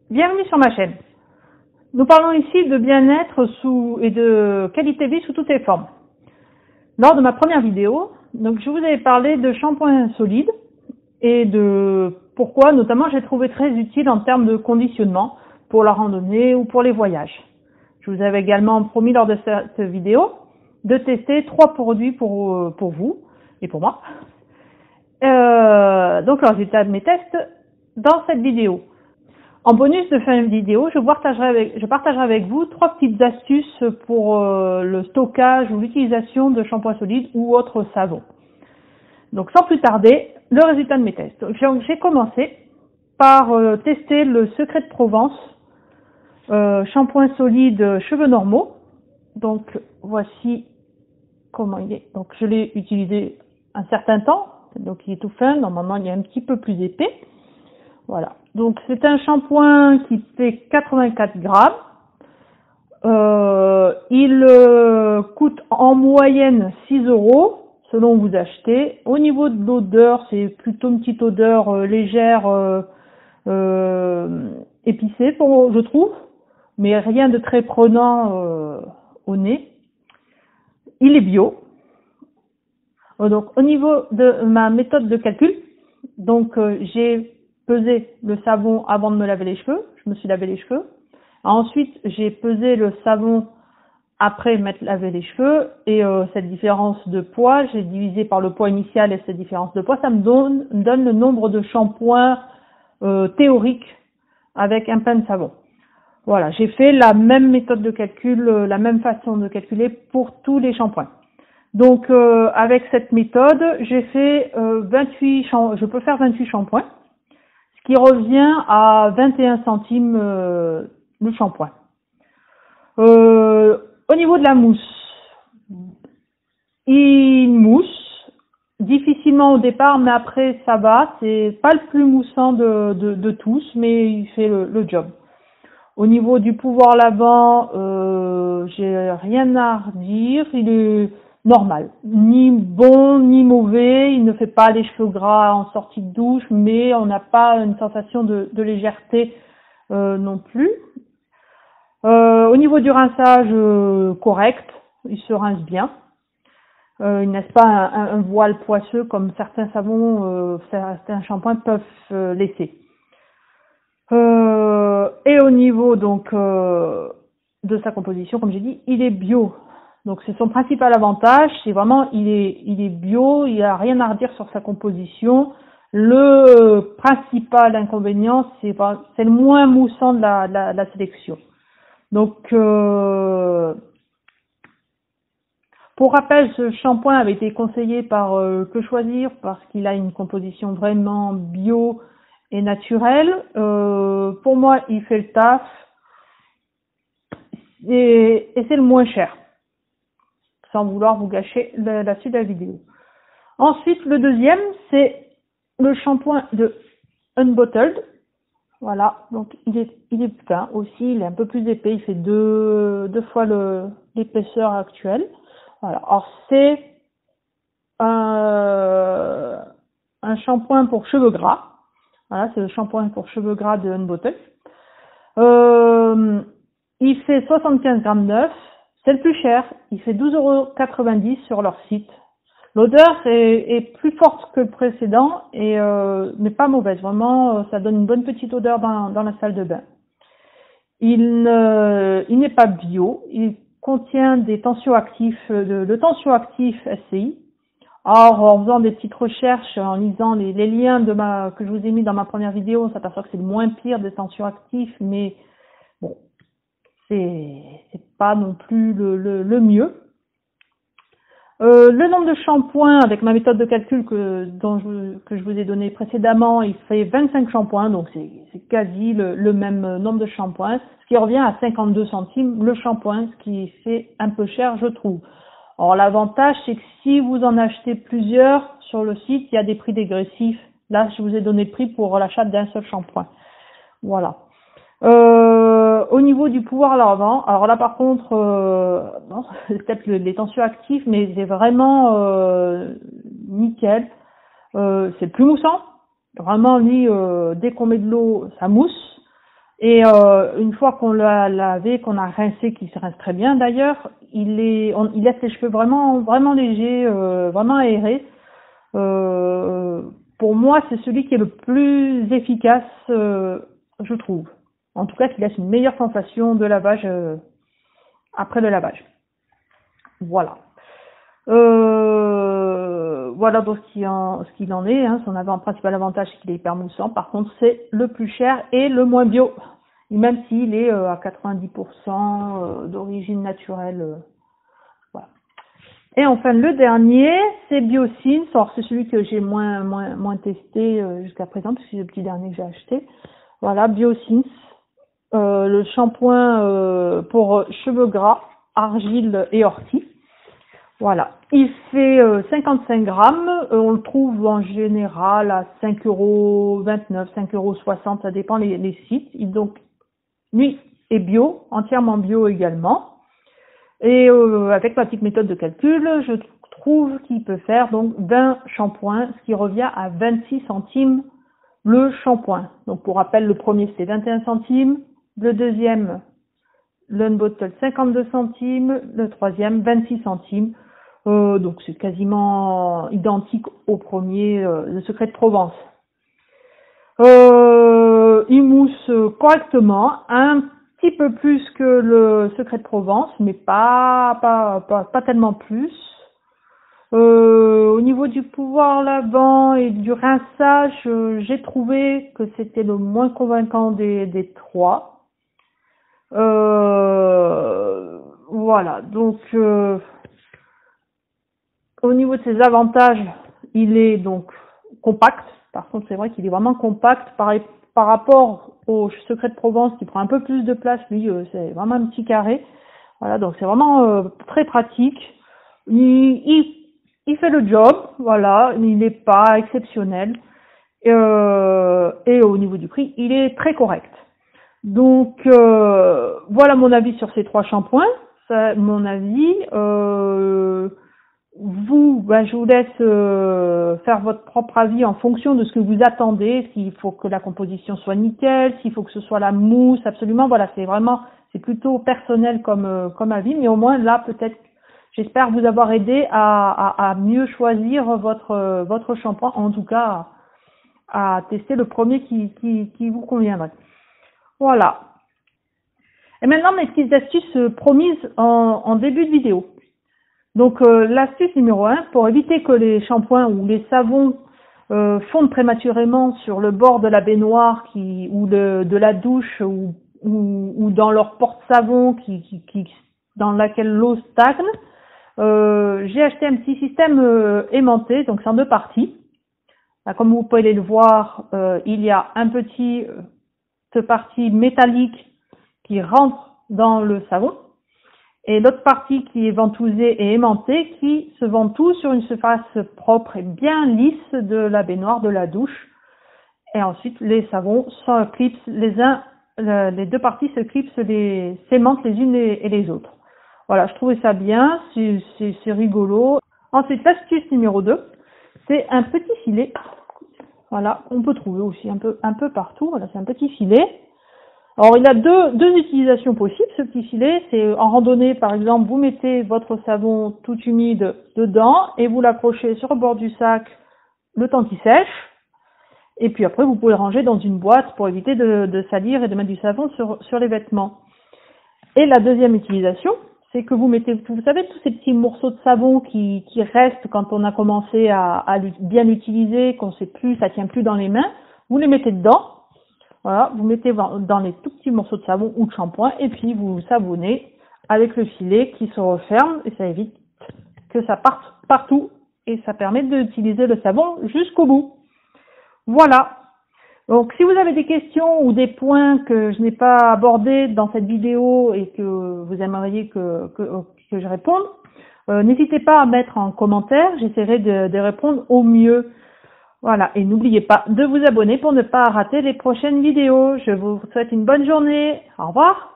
Bienvenue sur ma chaîne. Nous parlons ici de bien-être et de qualité de vie sous toutes les formes. Lors de ma première vidéo, donc je vous avais parlé de shampoing solide et de pourquoi notamment j'ai trouvé très utile en termes de conditionnement pour la randonnée ou pour les voyages. Je vous avais également promis lors de cette vidéo de tester 3 produits pour vous et pour moi. Donc le résultat de mes tests dans cette vidéo. En bonus de fin de vidéo, je partagerai avec vous 3 petites astuces pour le stockage ou l'utilisation de shampoing solide ou autres savons. Donc sans plus tarder, le résultat de mes tests. J'ai commencé par tester le Secret de Provence, shampoing solide cheveux normaux. Donc voici comment il est. Donc je l'ai utilisé un certain temps, donc il est tout fin, normalement il est un petit peu plus épais. Voilà, donc c'est un shampoing qui fait 84 grammes. Il coûte en moyenne 6 € selon où vous achetez. Au niveau de l'odeur, c'est plutôt une petite odeur légère, épicée, je trouve, mais rien de très prenant au nez. Il est bio. Donc au niveau de ma méthode de calcul, donc j'ai pesé le savon avant de me laver les cheveux. Je me suis lavé les cheveux. Ensuite, j'ai pesé le savon après m'être lavé les cheveux. Et cette différence de poids, j'ai divisé par le poids initial et cette différence de poids, ça me donne le nombre de shampoings théoriques avec un pain de savon. Voilà, j'ai fait la même méthode de calcul, la même façon de calculer pour tous les shampoings. Donc avec cette méthode, j'ai fait je peux faire 28 shampoings. Qui revient à 21 centimes le shampoing. Au niveau de la mousse, il mousse difficilement au départ, mais après ça va. C'est pas le plus moussant de tous, mais il fait le job. Au niveau du pouvoir lavant, j'ai rien à redire. Il est normal, ni bon ni mauvais, il ne fait pas les cheveux gras en sortie de douche, mais on n'a pas une sensation de légèreté non plus. Au niveau du rinçage, correct, il se rince bien. Il n'est pas un voile poisseux comme certains savons, certains shampoings peuvent laisser. Et au niveau donc de sa composition, comme j'ai dit, il est bio. Donc c'est son principal avantage, c'est vraiment il est bio, il n'y a rien à redire sur sa composition. Le principal inconvénient, c'est le moins moussant de la sélection. Donc pour rappel, ce shampoing avait été conseillé par Que Choisir parce qu'il a une composition vraiment bio et naturelle. Pour moi, il fait le taf et c'est le moins cher, sans vouloir vous gâcher la suite de la vidéo. Ensuite, le deuxième, c'est le shampoing de Unbottled. Voilà, donc il est fin aussi, il est un peu plus épais, il fait deux fois l'épaisseur actuelle. Voilà, alors c'est un shampoing pour cheveux gras. Voilà, c'est le shampoing pour cheveux gras de Unbottled. Il fait 75 grammes neuf. C'est le plus cher, il fait 12,90 € sur leur site. L'odeur est plus forte que le précédent, mais pas mauvaise. Vraiment, ça donne une bonne petite odeur dans la salle de bain. Il n'est pas bio, il contient des tensioactifs, le tensioactif SCI. Alors, en faisant des petites recherches, en lisant les liens que je vous ai mis dans ma première vidéo, on s'aperçoit que c'est le moins pire des tensioactifs, mais bon, c'est pas non plus le mieux. Le nombre de shampoings avec ma méthode de calcul que je vous ai donné précédemment, il fait 25 shampoings, donc c'est quasi le même nombre de shampoings, ce qui revient à 52 centimes le shampoing, ce qui fait un peu cher, je trouve. Or, l'avantage, c'est que si vous en achetez plusieurs sur le site, il y a des prix dégressifs. Là, je vous ai donné le prix pour l'achat d'un seul shampoing. Voilà. Au niveau du pouvoir lavant, alors là par contre, non, c'est peut-être les tensioactifs, mais c'est vraiment nickel. C'est plus moussant. Vraiment, lui, dès qu'on met de l'eau, ça mousse. Et une fois qu'on l'a lavé, qu'on a rincé, qu'il se rince très bien d'ailleurs, il laisse les cheveux vraiment, vraiment légers, vraiment aérés. Pour moi, c'est celui qui est le plus efficace, je trouve. En tout cas, qui laisse une meilleure sensation de lavage après le lavage. Voilà. Voilà donc ce qu'il en est. Hein. Son principal avantage, c'est qu'il est hyper moussant. Par contre, c'est le plus cher et le moins bio. Et même s'il est à 90% d'origine naturelle. Voilà. Et enfin, le dernier, c'est Biosynth. Alors, c'est celui que j'ai moins testé jusqu'à présent, parce que c'est le petit dernier que j'ai acheté. Voilà, Biosynth. Le shampoing pour cheveux gras, argile et ortie. Voilà, il fait 55 grammes, on le trouve en général à 5,29 €, 5,60 €, ça dépend les sites. Donc, lui est bio, entièrement bio également. Et avec ma petite méthode de calcul, je trouve qu'il peut faire donc 20 shampoings, ce qui revient à 26 centimes le shampoing. Donc pour rappel, le premier c'était 21 centimes, le deuxième, l'Unbottle 52 centimes, le troisième 26 centimes. Donc c'est quasiment identique au premier, le Secret de Provence. Il mousse correctement, un petit peu plus que le Secret de Provence, mais pas tellement plus. Au niveau du pouvoir lavant et du rinçage, j'ai trouvé que c'était le moins convaincant des trois. Voilà, donc au niveau de ses avantages, il est donc compact. Par contre, c'est vrai qu'il est vraiment compact par rapport au Secret de Provence qui prend un peu plus de place. Lui, c'est vraiment un petit carré. Voilà, donc c'est vraiment très pratique. Il fait le job, voilà. Il n'est pas exceptionnel. Et au niveau du prix, il est très correct. Donc, voilà mon avis sur ces trois shampoings. Ça, mon avis. Je vous laisse faire votre propre avis en fonction de ce que vous attendez, s'il faut que la composition soit nickel, s'il faut que ce soit la mousse, absolument. Voilà, c'est plutôt personnel comme avis, mais au moins là, peut-être, j'espère vous avoir aidé à mieux choisir votre shampoing, en tout cas à tester le premier qui vous conviendrait. Voilà. Et maintenant, mes petites astuces promises en début de vidéo. Donc l'astuce numéro 1, pour éviter que les shampoings ou les savons fondent prématurément sur le bord de la baignoire ou de la douche ou dans leur porte-savon dans laquelle l'eau stagne, j'ai acheté un petit système aimanté, donc c'est en deux parties. Là, comme vous pouvez le voir, il y a cette partie métallique qui rentre dans le savon. Et l'autre partie qui est ventousée et aimantée qui se ventouse sur une surface propre et bien lisse de la baignoire, de la douche. Et ensuite, les savons s'éclipsent les deux parties s'aimantent les unes et les autres. Voilà, je trouvais ça bien, c'est rigolo. Ensuite, l'astuce numéro 2, c'est un petit filet. Voilà, on peut trouver aussi un peu partout. Voilà, c'est un petit filet. Alors, il a deux utilisations possibles, ce petit filet. C'est en randonnée, par exemple, vous mettez votre savon tout humide dedans et vous l'accrochez sur le bord du sac le temps qu'il sèche. Et puis après, vous pouvez le ranger dans une boîte pour éviter de salir et de mettre du savon sur les vêtements. Et la deuxième utilisation, c'est que vous mettez, vous savez, tous ces petits morceaux de savon qui restent quand on a commencé à bien l'utiliser, qu'on sait plus, ça tient plus dans les mains, vous les mettez dedans. Voilà, vous mettez dans les tout petits morceaux de savon ou de shampoing et puis vous savonnez avec le filet qui se referme et ça évite que ça parte partout et ça permet d'utiliser le savon jusqu'au bout. Voilà. Donc si vous avez des questions ou des points que je n'ai pas abordés dans cette vidéo et que vous aimeriez que je réponde, n'hésitez pas à mettre en commentaire, j'essaierai de répondre au mieux. Voilà, et n'oubliez pas de vous abonner pour ne pas rater les prochaines vidéos. Je vous souhaite une bonne journée. Au revoir.